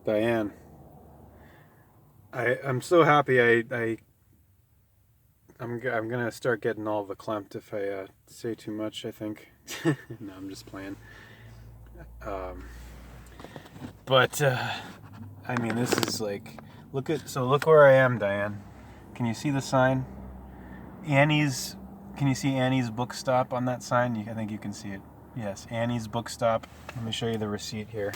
Diane, I'm so happy. I'm gonna start getting all verklempt if I say too much. I think. No, I'm just playing. Um, but I mean, this is like look where I am, Diane. Can you see the sign? Annie's. Can you see Annie's Book Stop on that sign? I think you can see it. Yes, Annie's Book Stop. Let me show you the receipt here.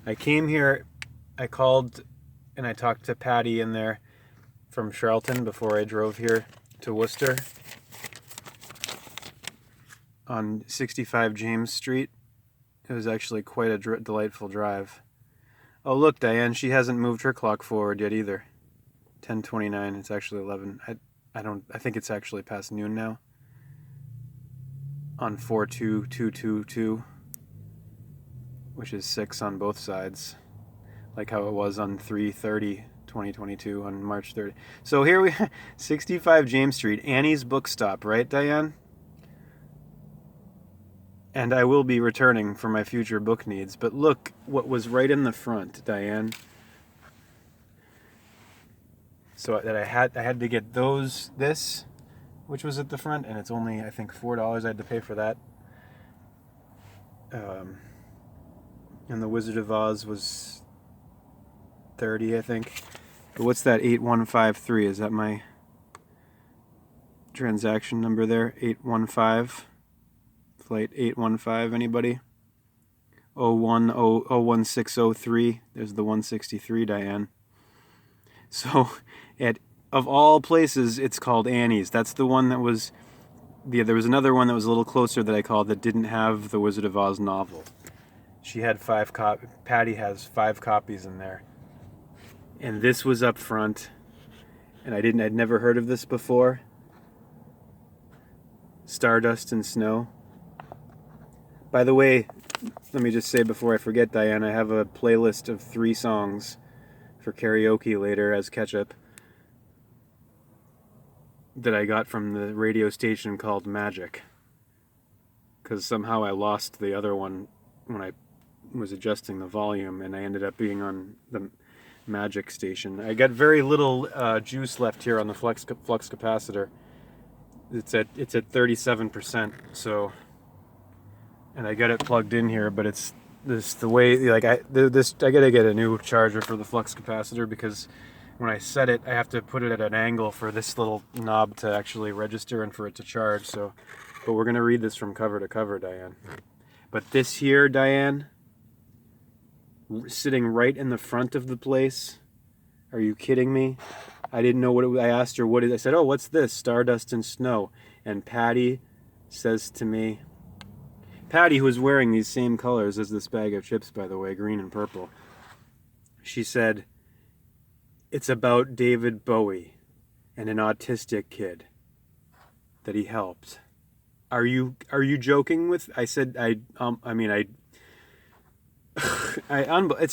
I came here. I called and I talked to Patty in there from Charlton before I drove here to Worcester on 65 James Street. It was actually quite a delightful drive. Oh, look, Diane, she hasn't moved her clock forward yet either. 10:29. It's actually 11. I think it's actually past noon now. On 42222, which is 6 on both sides, like how it was on 3/30/2022 on March 30. So here we 65 James Street, Annie's Book Stop, right, Diane? And I will be returning for my future book needs. But look what was right in the front, Diane. So that I had to get this, which was at the front, and it's only I think $4 I had to pay for that. And the Wizard of Oz was 30, I think. But what's that 8153? Is that my transaction number there? 815. Flight 815, anybody? 01603. There's the 163, Diane. So, of all places, it's called Annie's. That's the one that was. There was another one that was a little closer that I called that didn't have the Wizard of Oz novel. She had 5 copies. Patty has 5 copies in there. And this was up front. And I'd never heard of this before. Stardust and Snow. By the way, let me just say before I forget, Diane, I have a playlist of 3 songs for karaoke later as catch-up that I got from the radio station called Magic. Because somehow I lost the other one when I was adjusting the volume, and I ended up being on the Magic station. I got very little juice left here on the flux capacitor. It's at 37%. So, and I got it plugged in here, but it's the way like I gotta get a new charger for the flux capacitor because when I set it, I have to put it at an angle for this little knob to actually register and for it to charge. So, but we're gonna read this from cover to cover, Diane. But this here, Diane, sitting right in the front of the place. Are you kidding me? I didn't know what it was. I asked her what it is. I said, "Oh, what's this? Stardust and Snow." And Patty says to me, Patty, who was wearing these same colors as this bag of chips, by the way, green and purple. She said, "It's about David Bowie and an autistic kid that he helped." Are you joking with? I said it's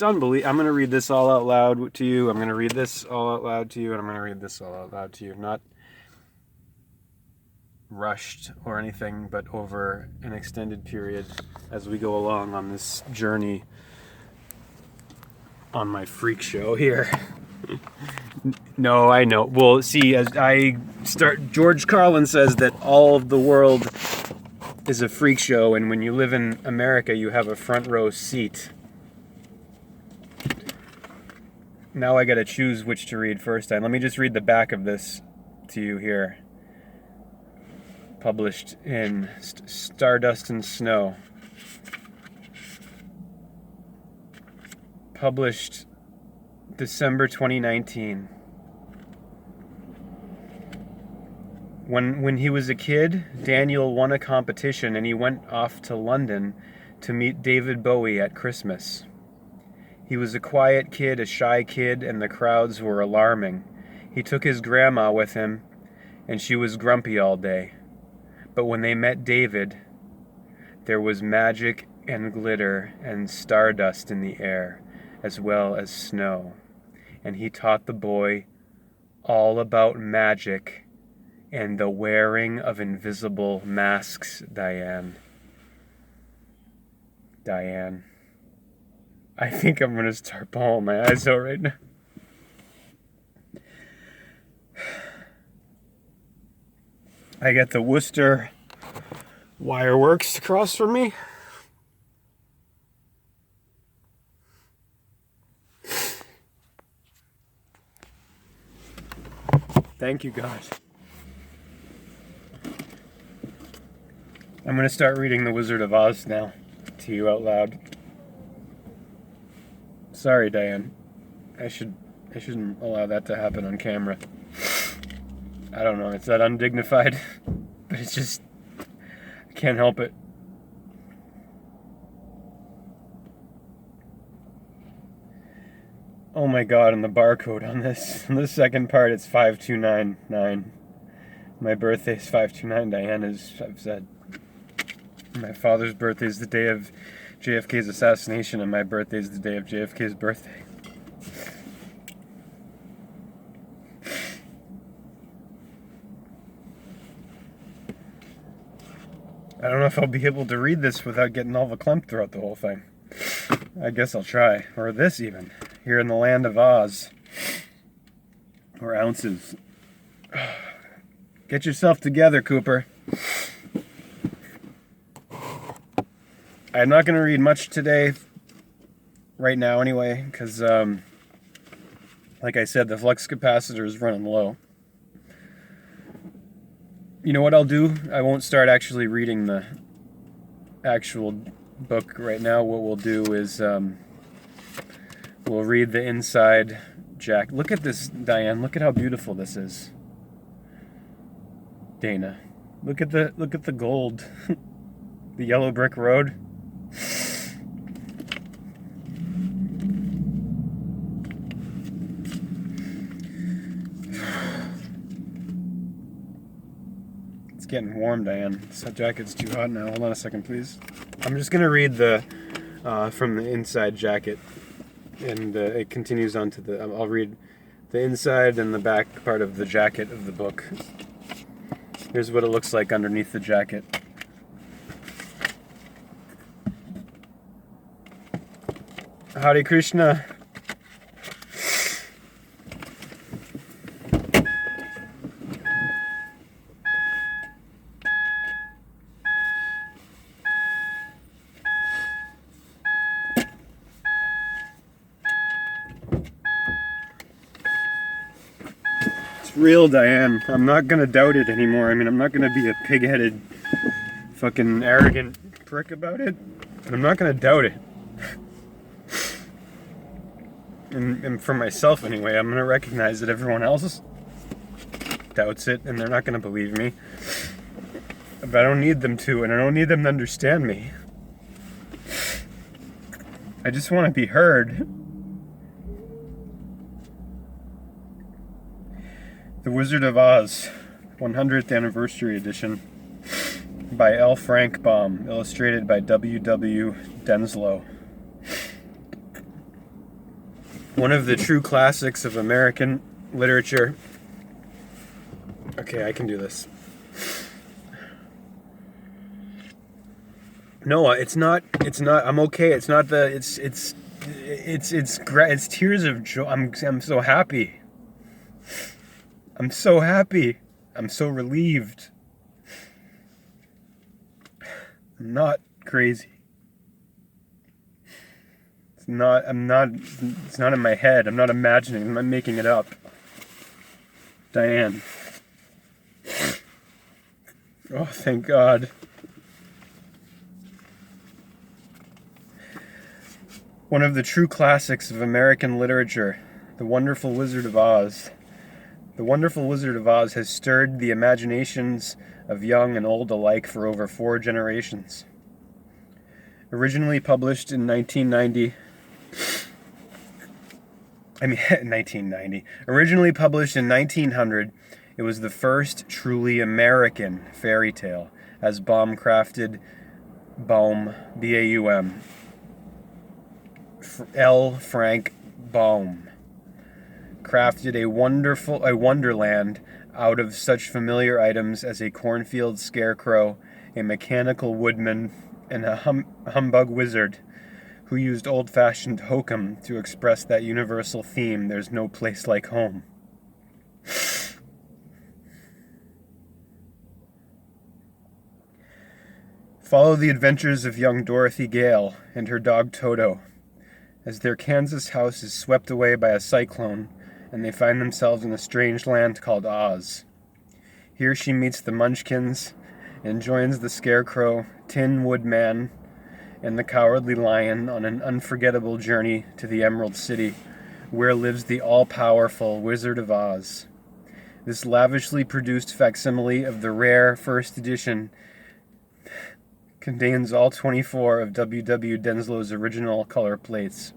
unbelievable. I'm going to read this all out loud to you. I'm going to read this all out loud to you, and I'm going to read this all out loud to you. Not rushed or anything, but over an extended period as we go along on this journey on my freak show here. No, I know. Well, see, as I start, George Carlin says that all of the world is a freak show, and when you live in America, you have a front row seat. Now I gotta choose which to read first. Let me just read the back of this to you here. Published in Stardust and Snow. Published December 2019. When he was a kid, Daniel won a competition and he went off to London to meet David Bowie at Christmas. He was a quiet kid, a shy kid, and the crowds were alarming. He took his grandma with him, and she was grumpy all day. But when they met David, there was magic and glitter and stardust in the air, as well as snow. And he taught the boy all about magic and the wearing of invisible masks, Diane. Diane. I think I'm gonna start bawling my eyes out right now. I got the Worcester Wire Works across from me. Thank you, God. I'm gonna start reading The Wizard of Oz now to you out loud. Sorry, Diane. I shouldn't allow that to happen on camera. I don't know, it's that undignified, but it's just, I can't help it. Oh my God, and the barcode on this. On the second part, it's 5299. My birthday is 529. Diane, as I've said. My father's birthday is the day of JFK's assassination, and my birthday is the day of JFK's birthday. I don't know if I'll be able to read this without getting all verklempt throughout the whole thing. I guess I'll try. Or this even. Here in the land of Oz. Or ounces. Get yourself together, Cooper. I'm not going to read much today. Right now, anyway. Because, like I said, the flux capacitor is running low. You know what I'll do? I won't start actually reading the actual book right now. What we'll do is we'll read the inside jacket. Look at this, Diane. Look at how beautiful this is. Dana, look at the gold. The yellow brick road. Getting warm, Diane. This jacket's too hot now. Hold on a second, please. I'm just gonna read the from the inside jacket, and it continues on to the. I'll read the inside and the back part of the jacket of the book. Here's what it looks like underneath the jacket. Hare Krishna. Real, Diane. I'm not gonna doubt it anymore. I mean, I'm not gonna be a pig-headed, fucking arrogant prick about it, but I'm not gonna doubt it. And for myself anyway, I'm gonna recognize that everyone else doubts it, and they're not gonna believe me. But I don't need them to, and I don't need them to understand me. I just want to be heard. The Wizard of Oz, 100th Anniversary Edition, by L. Frank Baum, illustrated by W. W. Denslow. One of the true classics of American literature. Okay, I can do this. No, it's not. I'm okay. It's not the. It's tears of joy. I'm so happy. I'm so happy. I'm so relieved. I'm not crazy. It's not in my head. I'm not imagining. I'm not making it up. Diane. Oh, thank God. One of the true classics of American literature, The Wonderful Wizard of Oz. The Wonderful Wizard of Oz has stirred the imaginations of young and old alike for over 4 generations. Originally published in 1990. Originally published in 1900, it was the first truly American fairy tale, as Baum, B-A-U-M, L. Frank Baum, crafted a wonderland out of such familiar items as a cornfield scarecrow, a mechanical woodman, and a humbug wizard, who used old-fashioned hokum to express that universal theme, there's no place like home. Follow the adventures of young Dorothy Gale and her dog Toto as their Kansas house is swept away by a cyclone and they find themselves in a strange land called Oz. Here she meets the Munchkins and joins the Scarecrow, Tin Woodman, and the Cowardly Lion on an unforgettable journey to the Emerald City, where lives the all-powerful Wizard of Oz. This lavishly produced facsimile of the rare first edition contains all 24 of W. Denslow's original color plates.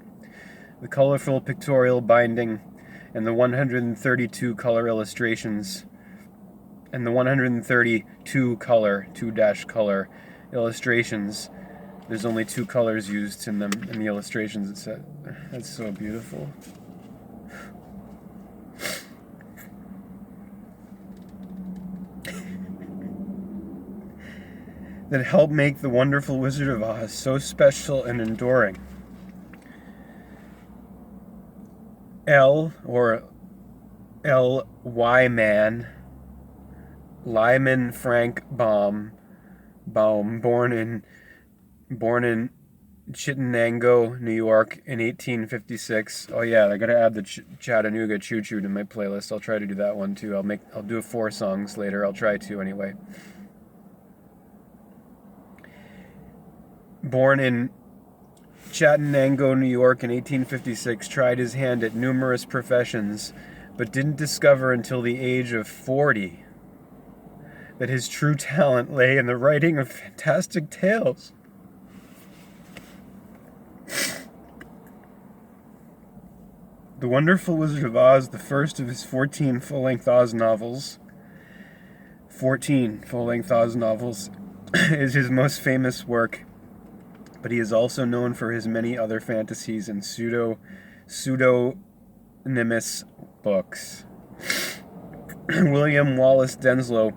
The colorful pictorial binding and the 132 color illustrations and the 132 color, 2-color illustrations. There's only 2 colors used in them in the illustrations. It said, that's so beautiful. That help make the wonderful Wizard of Oz so special and enduring. L, or L.Y. Man, Lyman Frank Baum, born in Chittenango, New York in 1856. Oh yeah, I gotta add the Chattanooga Choo Choo to my playlist. I'll try to do that one too. I'll do 4 songs later. I'll try to anyway. Born in Chattanooga, New York in 1856, tried his hand at numerous professions, but didn't discover until the age of 40 that his true talent lay in the writing of fantastic tales. The Wonderful Wizard of Oz, the first of his 14 full-length Oz novels, is his most famous work, but he is also known for his many other fantasies and pseudonymous books. William Wallace Denslow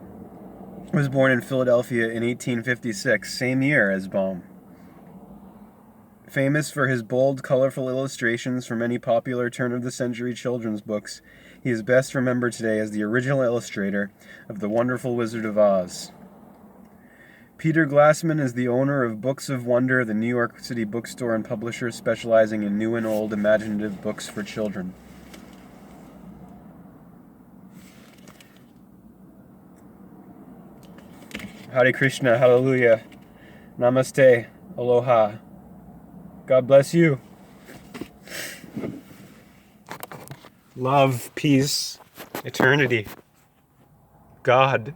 was born in Philadelphia in 1856, same year as Baum. Famous for his bold, colorful illustrations for many popular turn-of-the-century children's books, he is best remembered today as the original illustrator of The Wonderful Wizard of Oz. Peter Glassman is the owner of Books of Wonder, the New York City bookstore and publisher specializing in new and old imaginative books for children. Hare Krishna, hallelujah, namaste, aloha. God bless you. Love, peace, eternity, God.